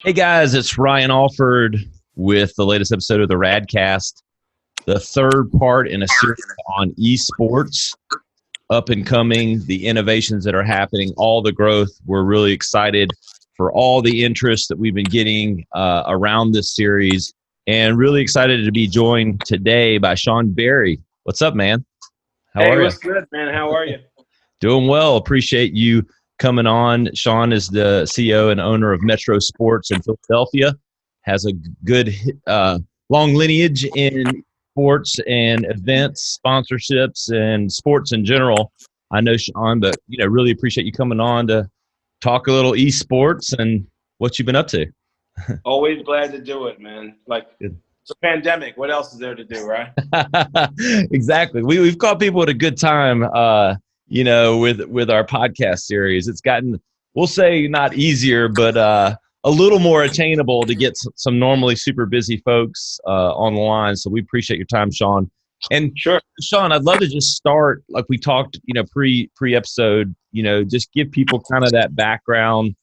Hey guys, it's Ryan Alford with the latest episode of the Radcast, the third part in a series on eSports, up and coming, the innovations that are happening, all the growth. We're really excited for all the interest that we've been getting around this series, and really excited to be joined today by Shaon Berry. What's up, man? How Hey, are you? what's good, man? How are you? Doing well. Appreciate you coming on. Shaon is the CEO and owner of Metro Sports in Philadelphia. Has a good long lineage in sports and events, sponsorships, and sports in general. I know Shaon, but really appreciate you coming on to talk a little esports and what you've been up to. Always glad to do it, man. Like, Good. it's a pandemic. What else is there to do, right? Exactly. We've caught people at a good time, with our podcast series. It's gotten, we'll say, not easier, but a little more attainable to get some normally super busy folks on the line. So we appreciate your time, Shaon. And Sure. Shaon, I'd love to just start like we talked, pre episode. Just give people kind of that background,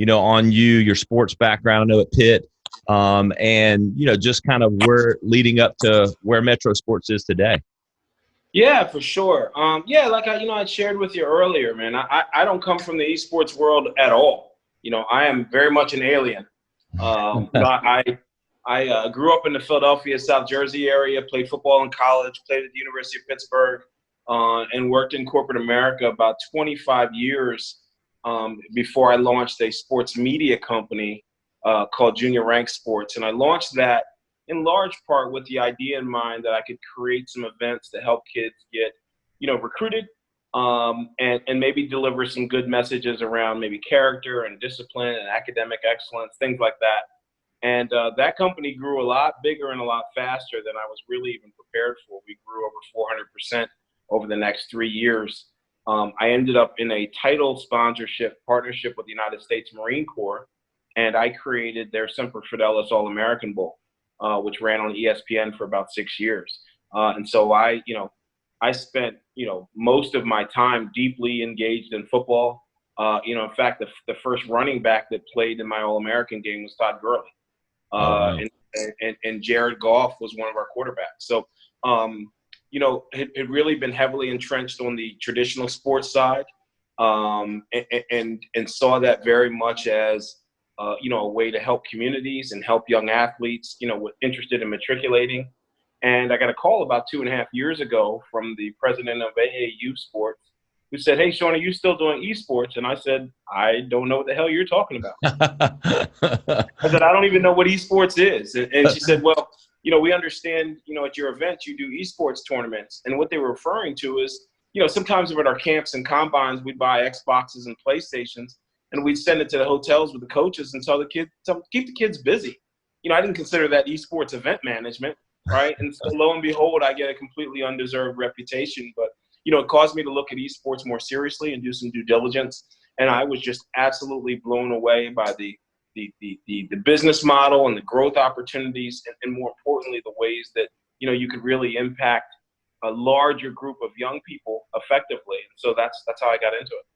on you, your sports background. I know at Pitt, and just kind of where leading up to where Metro Sports is today. Yeah, for sure. Yeah, like I shared with you earlier, man. I don't come from the esports world at all. I am very much an alien. I grew up in the Philadelphia, South Jersey area. Played football in college. Played at the University of Pittsburgh, and worked in corporate America about 25 years before I launched a sports media company called Junior Rank Sports, and I launched that in large part with the idea in mind that I could create some events to help kids get, recruited, and maybe deliver some good messages around maybe character and discipline and academic excellence, things like that. And that company grew a lot bigger and a lot faster than I was really even prepared for. We grew over 400% over the next 3 years. I ended up in a title sponsorship partnership with the United States Marine Corps, and I created their Semper Fidelis All-American Bowl, which ran on ESPN for about 6 years. And so I spent, most of my time deeply engaged in football. In fact, the first running back that played in my All-American game was Todd Gurley. Oh, wow. And Jared Goff was one of our quarterbacks. So, it really been heavily entrenched on the traditional sports side, and saw that very much as a way to help communities and help young athletes, interested in matriculating. And I got a call about 2.5 years ago from the president of AAU Sports, who said, "Hey, Shaon, are you still doing esports?" And I said, "I don't know what the hell you're talking about." I said, "I don't even know what esports is." And she said, "Well, we understand, at your events, you do esports tournaments." And what they were referring to is, sometimes at our camps and combines, we'd buy Xboxes and PlayStations, and we'd send it to the hotels with the coaches and keep the kids busy. I didn't consider that esports event management, right? And so lo and behold, I get a completely undeserved reputation. But, it caused me to look at esports more seriously and do some due diligence. And I was just absolutely blown away by the business model and the growth opportunities, and more importantly, the ways that, you could really impact a larger group of young people effectively. And so that's how I got into it.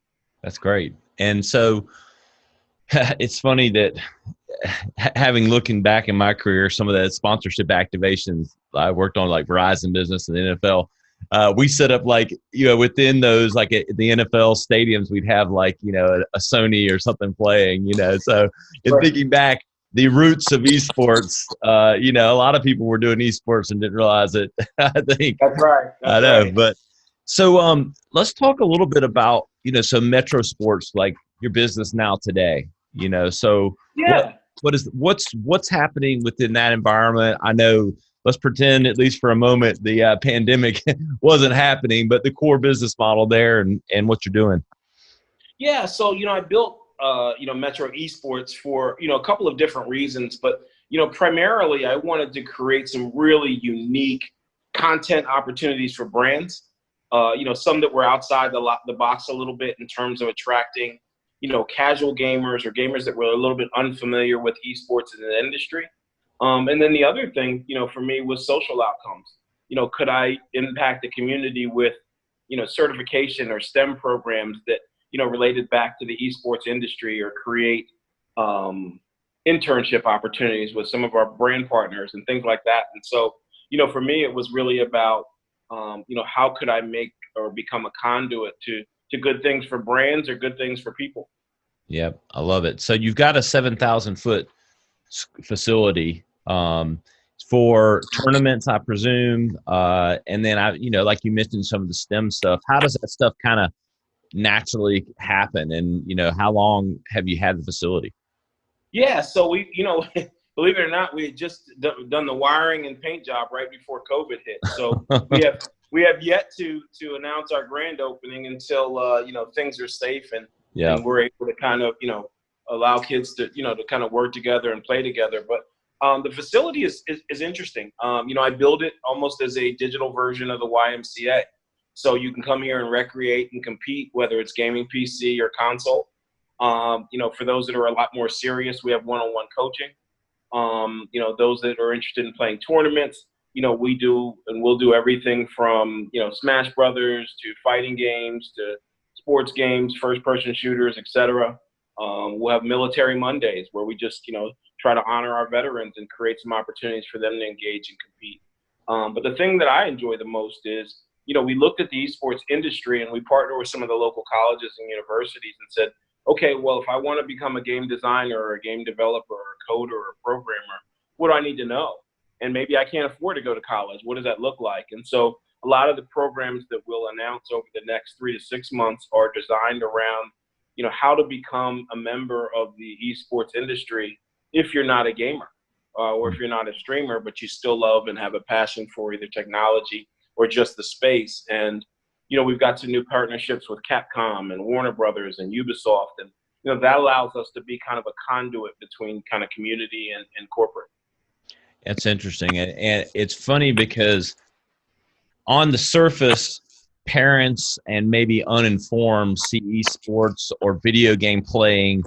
That's great. And so it's funny that having looking back in my career, some of the sponsorship activations I worked on, like Verizon Business and the NFL, we set up within those, like at the NFL stadiums, we'd have a Sony or something playing, so in thinking back, the roots of esports, a lot of people were doing esports and didn't realize it. I think That's right. I know, but so let's talk a little bit about, so Metro Sports, like your business now today, so Yeah. what's happening within that environment? I know, let's pretend at least for a moment the pandemic wasn't happening, but the core business model there and what you're doing. Yeah. So, I built, Metro Esports for, a couple of different reasons, but, primarily I wanted to create some really unique content opportunities for brands, some that were outside the box a little bit in terms of attracting, casual gamers or gamers that were a little bit unfamiliar with esports as an industry. And then the other thing, for me was social outcomes. Could I impact the community with, certification or STEM programs that, related back to the esports industry, or create, internship opportunities with some of our brand partners and things like that. And so, for me, it was really about, how could I make or become a conduit to good things for brands or good things for people. Yep, I love it. So you've got a 7,000-foot facility for tournaments, I presume, and then like you mentioned, some of the STEM stuff. How does that stuff kind of naturally happen? And how long have you had the facility? Yeah, so we, believe it or not, we had just done the wiring and paint job right before COVID hit. So we have yet to announce our grand opening until things are safe Yeah. and we're able to kind of allow kids to to kind of work together and play together. But the facility is interesting. I build it almost as a digital version of the YMCA, so you can come here and recreate and compete, whether it's gaming PC or console. For those that are a lot more serious, we have one-on-one coaching. Those that are interested in playing tournaments, we do and we'll do everything from, Smash Brothers to fighting games to sports games, first-person shooters, etc. We'll have Military Mondays where we just, try to honor our veterans and create some opportunities for them to engage and compete. But the thing that I enjoy the most is, we looked at the esports industry and we partnered with some of the local colleges and universities and said, okay, well, if I want to become a game designer or a game developer or a coder or a programmer, what do I need to know? And maybe I can't afford to go to college. What does that look like? And so a lot of the programs that we'll announce over the next 3 to 6 months are designed around, how to become a member of the esports industry if you're not a gamer or if you're not a streamer, but you still love and have a passion for either technology or just the space. And we've got some new partnerships with Capcom and Warner Brothers and Ubisoft. And, that allows us to be kind of a conduit between kind of community and corporate. That's interesting. And it's funny because on the surface, parents and maybe uninformed see esports or video game playing,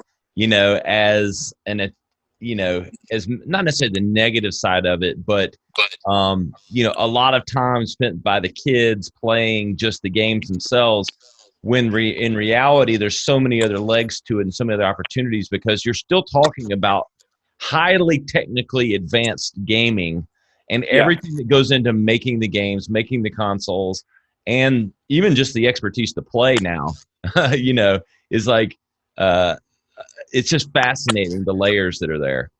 as as not necessarily the negative side of it, but a lot of time spent by the kids playing just the games themselves, when in reality there's so many other legs to it and so many other opportunities, because you're still talking about highly technically advanced gaming and everything that goes into making the games, making the consoles, and even just the expertise to play now, is like, it's just fascinating, the layers that are there.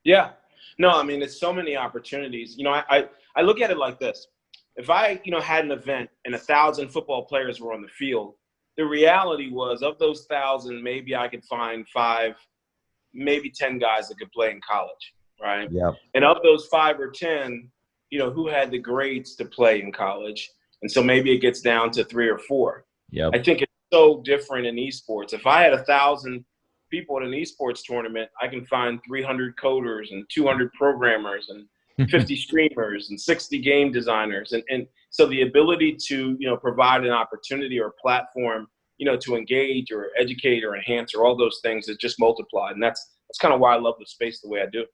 Yeah. No, I mean, it's so many opportunities. I look at it like this. If I, had an event and 1,000 football players were on the field, the reality was of those 1,000, maybe I could find 5, maybe 10 guys that could play in college, right? Yeah. And of those 5 or 10, who had the grades to play in college. And so maybe it gets down to 3 or 4. Yep. I think it's so different in esports. If I had 1,000 people at an esports tournament, I can find 300 coders and 200 programmers and 50 streamers and 60 game designers. And so the ability to, provide an opportunity or a platform, to engage or educate or enhance or all those things is just multiplied. And that's kind of why I love the space the way I do.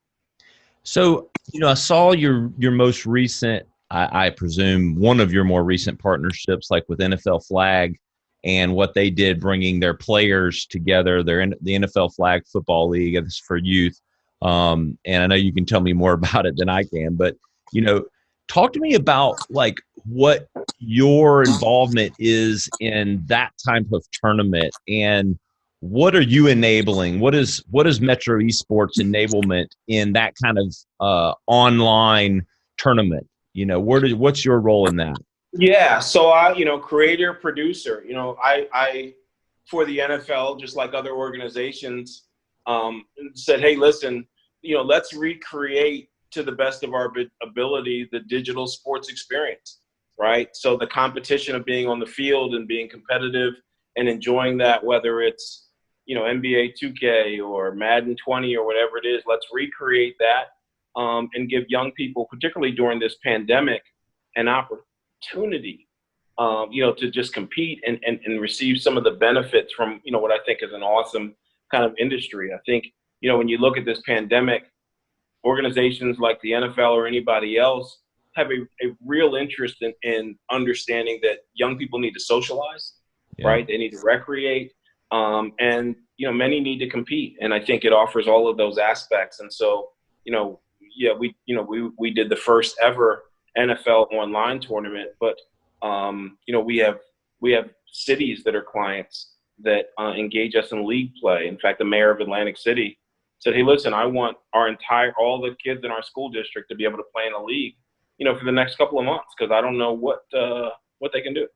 So, I saw your most recent, I presume one of your more recent partnerships, like with NFL Flag, and what they did bringing their players together. They're in the NFL Flag Football League. It's for youth. And I know you can tell me more about it than I can, but, talk to me about like what your involvement is in that type of tournament, and what are you enabling? What is Metro Esports enablement in that kind of online tournament? What's your role in that? Yeah, so I, creator, producer, I for the NFL, just like other organizations, said, hey, listen, let's recreate to the best of our ability the digital sports experience, right? So the competition of being on the field and being competitive and enjoying that, whether it's, NBA 2K or Madden 20 or whatever it is, let's recreate that and give young people, particularly during this pandemic, an opportunity, to just compete and receive some of the benefits from, what I think is an awesome kind of industry. I think, when you look at this pandemic, organizations like the NFL or anybody else have a real interest in understanding that young people need to socialize, right? They need to recreate. And, many need to compete, and I think it offers all of those aspects. And so, yeah, we did the first ever NFL online tournament, but we have cities that are clients that engage us in league play. In fact, the mayor of Atlantic City said, "Hey, listen, I want all the kids in our school district to be able to play in a league, for the next couple of months, because I don't know what they can do."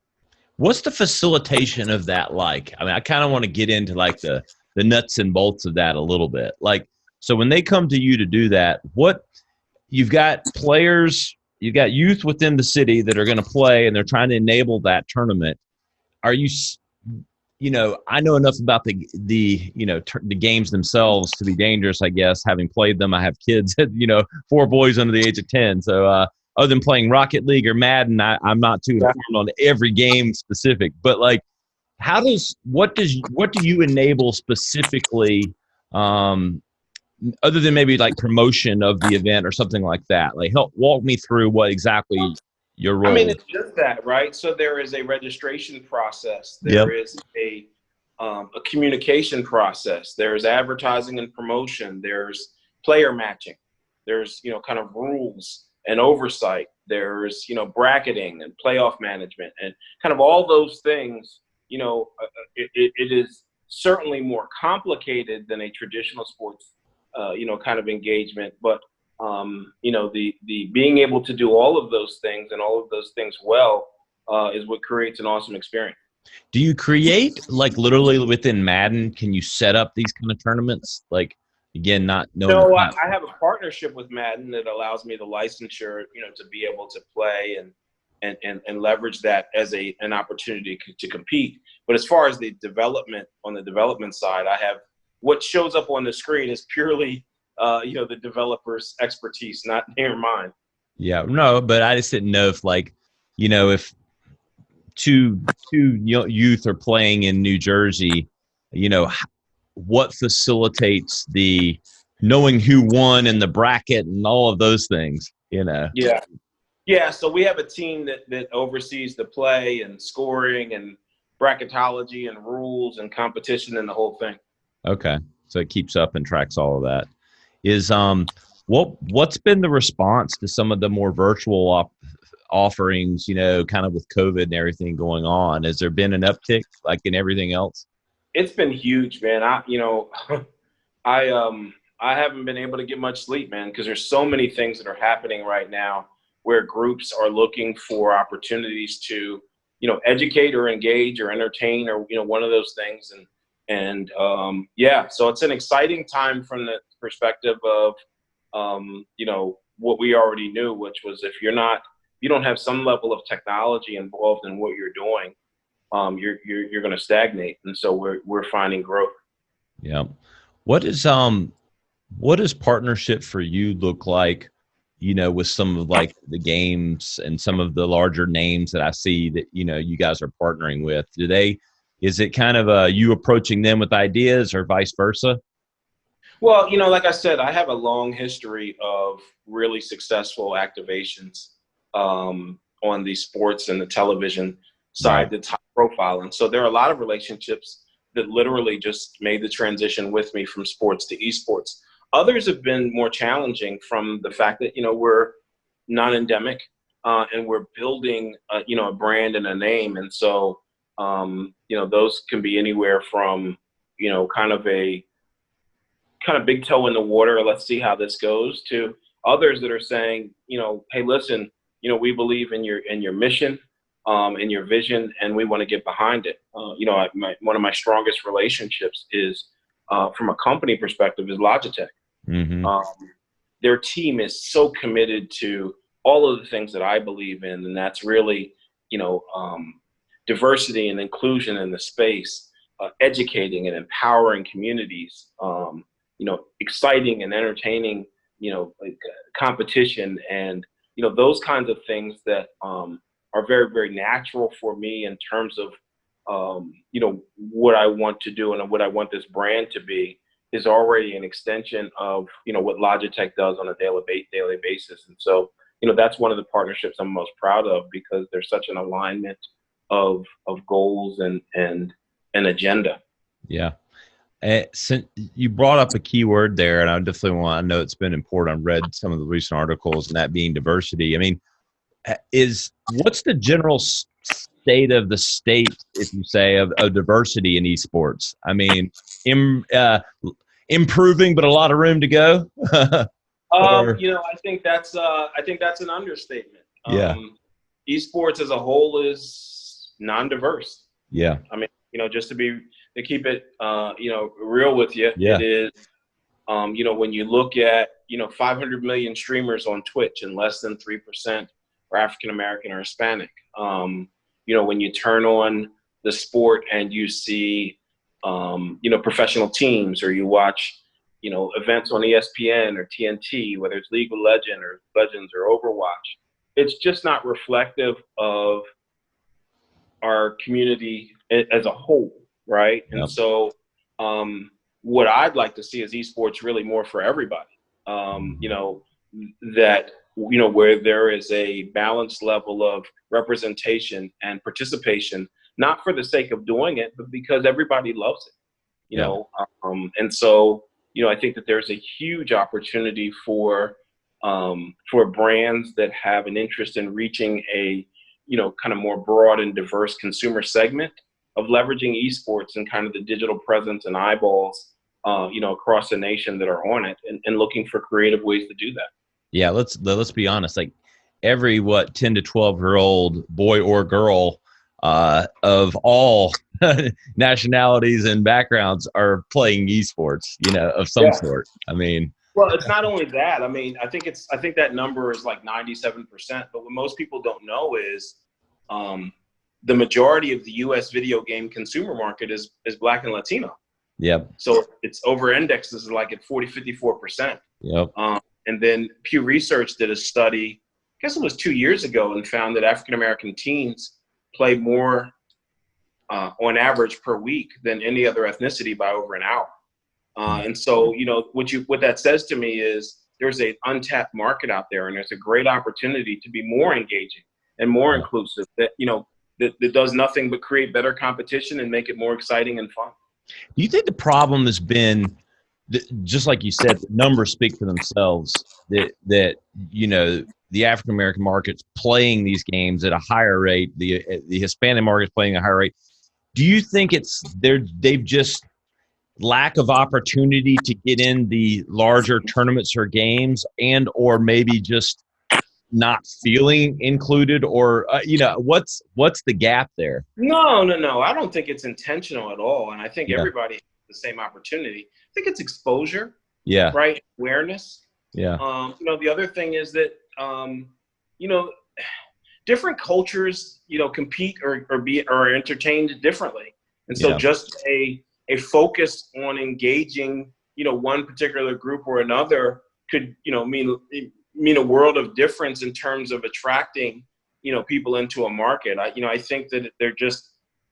What's the facilitation of that like? I mean, I kind of want to get into like the nuts and bolts of that a little bit. Like, so when they come to you to do that, what you've got players, you've got youth within the city that are going to play, and they're trying to enable that tournament. Are you, I know enough about the games themselves to be dangerous, I guess, having played them. I have kids, 4 boys under the age of 10. So, other than playing Rocket League or Madden, I'm not too informed on every game specific. But like, what do you enable specifically, other than maybe like promotion of the event or something like that? Like, help walk me through what exactly your I role mean, is. it's just that, right? So there is a registration process. Yep. There is a communication process. There's advertising and promotion. There's player matching. There's kind of rules and oversight. There's bracketing and playoff management and kind of all those things. It is certainly more complicated than a traditional sports kind of engagement, but the being able to do all of those things and all of those things well is what creates an awesome experience. Do you create like literally within Madden? Can you set up these kind of tournaments? Like, again, not knowing the No, platform. I have a partnership with Madden that allows me the licensure, to be able to play and leverage that as an opportunity to compete. But as far as the development side, I have what shows up on the screen is purely the developer's expertise, not near mine. Yeah, no, but I just didn't know if like, if two youth are playing in New Jersey, what facilitates the knowing who won in the bracket and all of those things. Yeah. Yeah. So we have a team that oversees the play and scoring and bracketology and rules and competition and the whole thing. Okay. So it keeps up and tracks all of that. Is what's been the response to some of the more virtual offerings, kind of with COVID and everything going on? Has there been an uptick like in everything else? It's been huge, man. I haven't been able to get much sleep, man, because there's so many things that are happening right now where groups are looking for opportunities to, educate or engage or entertain or, one of those things. And so it's an exciting time from the perspective of, what we already knew, which was if you don't have some level of technology involved in what you're doing, you're going to stagnate. And so we're finding growth. Yeah. What does partnership for you look like, with some of like the games and some of the larger names that I see that, you guys are partnering with? Is it kind of you approaching them with ideas or vice versa? Well, like I said, I have a long history of really successful activations on the sports and the television side Right. that's high profile. And so there are a lot of relationships that literally just made the transition with me from sports to esports. Others have been more challenging from the fact that, we're non-endemic and we're building, a brand and a name. And so, those can be anywhere from, kind of big toe in the water, let's see how this goes, to others that are saying, hey, listen, we believe in your mission, in your vision, and we want to get behind it. One of my strongest relationships is, from a company perspective, is Logitech. Mm-hmm. Um, their team is so committed to all of the things that I believe in, and that's really, diversity and inclusion in the space, educating and empowering communities, exciting and entertaining, like competition and, those kinds of things that are very, very natural for me in terms of, what I want to do and what I want this brand to be is already an extension of, what Logitech does on a daily basis. And so, that's one of the partnerships I'm most proud of because there's such an alignment of goals and agenda. Yeah. Since you brought up a key word there, and I definitely want, I know it's been important. I've read some of the recent articles, and that being diversity. I mean, what's the general state of the state, if you say, of diversity in esports? I mean, im, uh, improving, but a lot of room to go. Or I think that's an understatement. yeah, Esports as a whole is non-diverse. yeah, I mean, just to keep it, real with you, yeah, it is, when you look at, 500 million streamers on Twitch and less than 3% are African American or Hispanic. When you turn on the sport and you see, professional teams, or you watch, events on ESPN or TNT, whether it's League of Legends or Overwatch, it's just not reflective of our community as a whole, right? And yep, so, what I'd like to see is esports really more for everybody. That where there is a balanced level of representation and participation, not for the sake of doing it, but because everybody loves it. yep, And so, I think that there's a huge opportunity for brands that have an interest in reaching a kind of more broad and diverse consumer segment, of leveraging esports and kind of the digital presence and eyeballs, across the nation that are on it, and looking for creative ways to do that. yeah. Let's be honest. Like every 10 to 12-year-old boy or girl of all nationalities and backgrounds are playing esports, of some Yeah. sort. I mean, Well, it's not only that. I mean, I think that number is like 97%. But what most people don't know is, the majority of the U.S. video game consumer market is Black and Latino. yep, So it's over indexes like at 54%. yep, And then Pew Research did a study, I guess it was 2 years ago, and found that African American teens play more on average per week than any other ethnicity by over an hour. And so, what that says to me is there's an untapped market out there, and there's a great opportunity to be more engaging and more yeah. inclusive. That does nothing but create better competition and make it more exciting and fun. Do you think the problem has been just like you said, the numbers speak for themselves? That the African American market's playing these games at a higher rate. The Hispanic market's playing at a higher rate. Do you think they've just lack of opportunity to get in the larger tournaments or games, and or maybe just not feeling included, or what's the gap there? No. I don't think it's intentional at all. And I think Yeah, everybody has the same opportunity. I think it's exposure, yeah, right? Awareness. yeah, The other thing is that, you know, different cultures, compete or are entertained differently. And so yeah, just a focus on engaging, one particular group or another could, mean a world of difference in terms of attracting, people into a market. I think that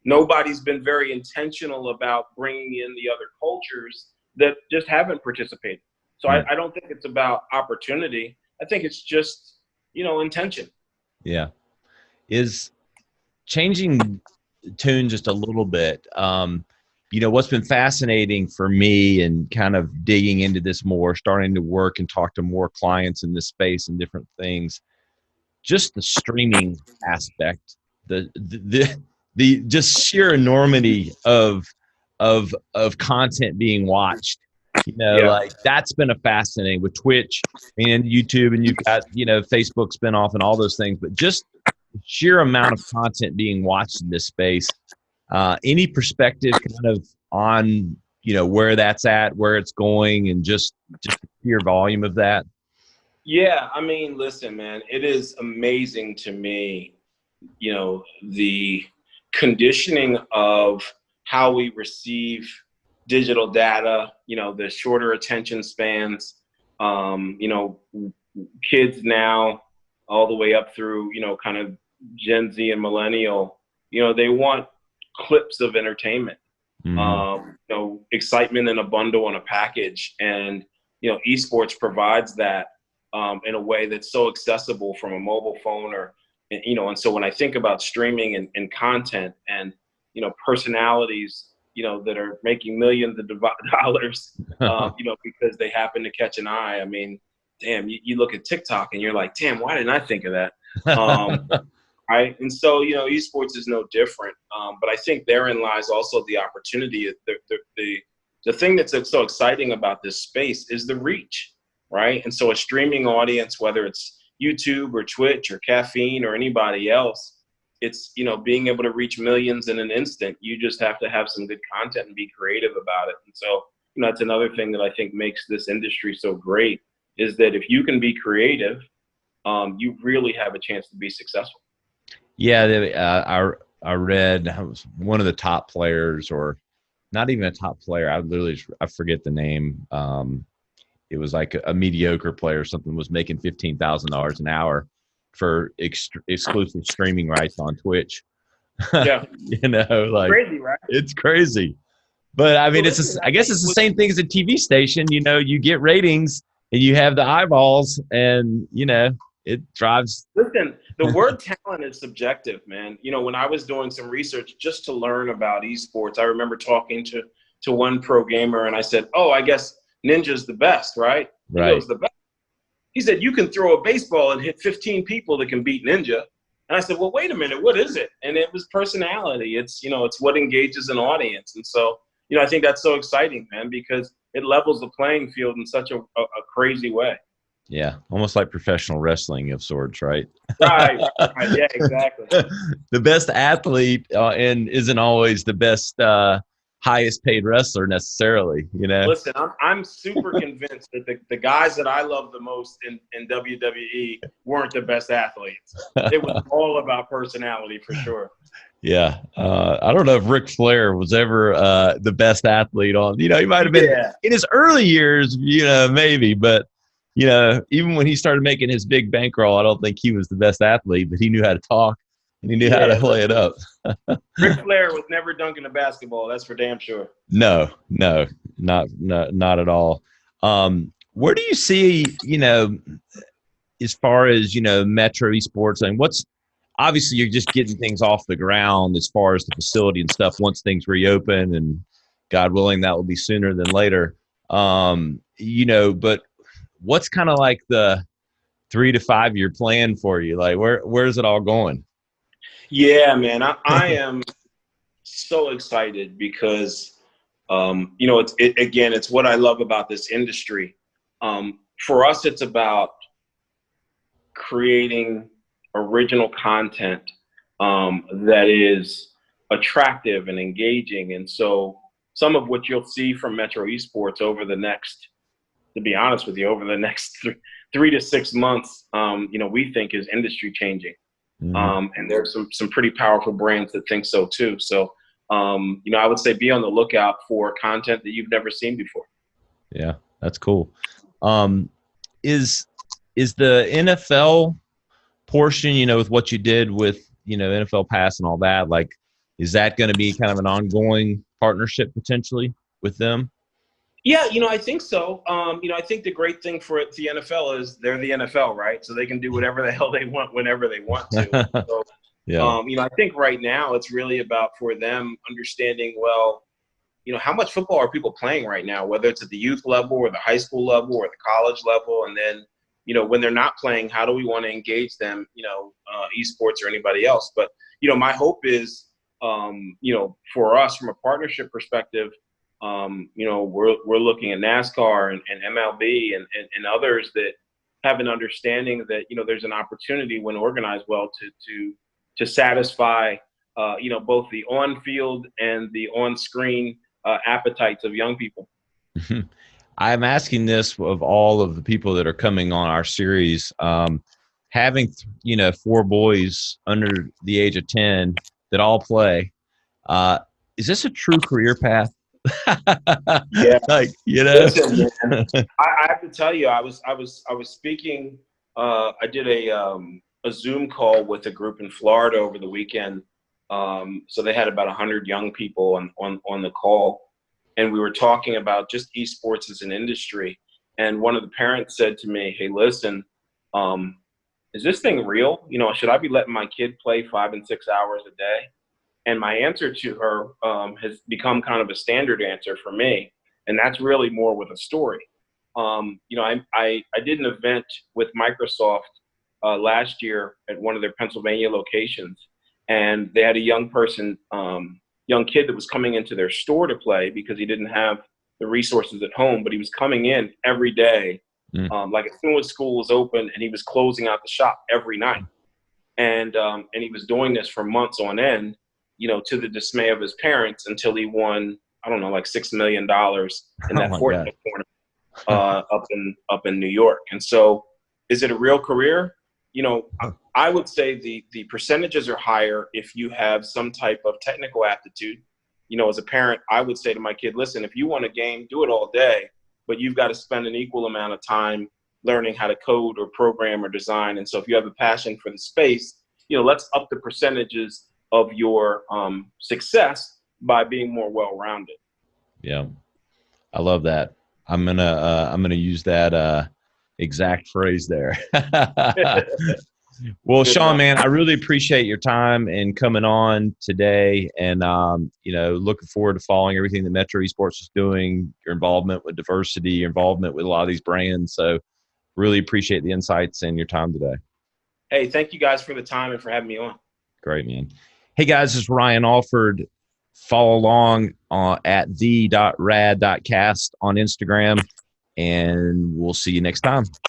nobody's been very intentional about bringing in the other cultures that just haven't participated. So right, I don't think it's about opportunity. I think it's just, intention. yeah. Is changing tune just a little bit. What's been fascinating for me and kind of digging into this more, starting to work and talk to more clients in this space and different things, just the streaming aspect, the just sheer enormity of content being watched. Yeah. Like that's been a fascinating with Twitch and YouTube, and you've got Facebook spinoff and all those things, but just the sheer amount of content being watched in this space. Any perspective kind of on where that's at, where it's going, and just the sheer volume of that? Yeah. I mean, listen, man, it is amazing to me, the conditioning of how we receive digital data, the shorter attention spans, kids now all the way up through, kind of Gen Z and millennial, they want clips of entertainment, Mm-hmm. excitement in a bundle and a package. And, esports provides that, in a way that's so accessible from a mobile phone and so when I think about streaming and content and, personalities, that are making millions of dollars, because they happen to catch an eye. I mean, damn, you look at TikTok and you're like, damn, why didn't I think of that? Right. And so, esports is no different. But I think therein lies also the opportunity. The thing that's so exciting about this space is the reach, right? And so a streaming audience, whether it's YouTube or Twitch or Caffeine or anybody else, it's, being able to reach millions in an instant. You just have to have some good content and be creative about it. And so, that's another thing that I think makes this industry so great, is that if you can be creative, you really have a chance to be successful. Yeah, I read one of the top players, or not even a top player. I forget the name. It was like a mediocre player or something, was making $15,000 an hour for exclusive streaming rights on Twitch. Yeah. Like, crazy, right? It's crazy. But I mean, I guess it's the same thing as a TV station. You get ratings and you have the eyeballs, and it drives. Listen, the word talent is subjective, man. When I was doing some research just to learn about esports, I remember talking to one pro gamer, and I said, "Oh, I guess Ninja's the best, right?" He goes, "The best." He said, "You can throw a baseball and hit 15 people that can beat Ninja." And I said, "Well, wait a minute, what is it?" And it was personality. It's it's what engages an audience. And so, I think that's so exciting, man, because it levels the playing field in such a crazy way. Yeah, almost like professional wrestling of sorts, right? Right. Yeah, exactly. The best athlete and isn't always the best highest paid wrestler necessarily, Listen, I'm super convinced that the guys that I love the most in WWE weren't the best athletes. It was all about personality for sure. Yeah. I don't know if Ric Flair was ever the best athlete on, he might have been in his early years, maybe, but even when he started making his big bankroll, I don't think he was the best athlete, but he knew how to talk and he knew how to play it up. Ric Flair was never dunking a basketball. That's for damn sure. No, not at all. Where do you see, as far as, Metro esports, and obviously you're just getting things off the ground as far as the facility and stuff once things reopen, and God willing, that will be sooner than later. But what's kind of like the 3 to 5 year plan for you? Like where's it all going? Yeah, man, I am so excited because, it's what I love about this industry. For us, it's about creating original content that is attractive and engaging. And so some of what you'll see from Metro Esports over the next, to be honest with you, over the next 3 to 6 months, we think is industry changing. Mm-hmm. And there's some pretty powerful brands that think so too. So, I would say be on the lookout for content that you've never seen before. Yeah, that's cool. Is the NFL portion, with what you did with, NFL Pass and all that, like, is that going to be kind of an ongoing partnership potentially with them? Yeah, I think so. I think the great thing for the NFL is they're the NFL, right? So they can do whatever the hell they want whenever they want to. So, yeah. I think right now it's really about for them understanding, well, how much football are people playing right now, whether it's at the youth level or the high school level or the college level. And then, when they're not playing, how do we want to engage them, esports or anybody else. But, my hope is, for us from a partnership perspective, we're looking at NASCAR and MLB and others that have an understanding that, there's an opportunity when organized well to satisfy, both the on-field and the on-screen appetites of young people. I'm asking this of all of the people that are coming on our series. Having, 4 boys under the age of 10 that all play, is this a true career path? Yeah. Like, Listen, man, I have to tell you, I was speaking. I did a Zoom call with a group in Florida over the weekend. So they had about 100 young people on the call, and we were talking about just esports as an industry. And one of the parents said to me, "Hey, listen, is this thing real? Should I be letting my kid play 5 and 6 hours a day?" And my answer to her has become kind of a standard answer for me, and that's really more with a story. I did an event with Microsoft last year at one of their Pennsylvania locations, and they had a young kid that was coming into their store to play because he didn't have the resources at home, but he was coming in every day, Mm. like as soon as school was open, and he was closing out the shop every night, and he was doing this for months on end, to the dismay of his parents until he won, I don't know, like $6 million in Oh that my Fortnite God. tournament up in New York. And so, is it a real career? I would say the percentages are higher if you have some type of technical aptitude. As a parent, I would say to my kid, listen, if you want a game, do it all day, but you've got to spend an equal amount of time learning how to code or program or design. And so, if you have a passion for the space, let's up the percentages of your success by being more well-rounded. Yeah. I love that. I'm gonna use that exact phrase there. Well, Good Shaon, man. man, I really appreciate your time and coming on today, and looking forward to following everything that Metro Esports is doing. Your involvement with diversity, your involvement with a lot of these brands. So, really appreciate the insights and your time today. Hey, thank you guys for the time and for having me on. Great, man. Hey, guys, this is Ryan Alford. Follow along at the.rad.cast on Instagram, and we'll see you next time.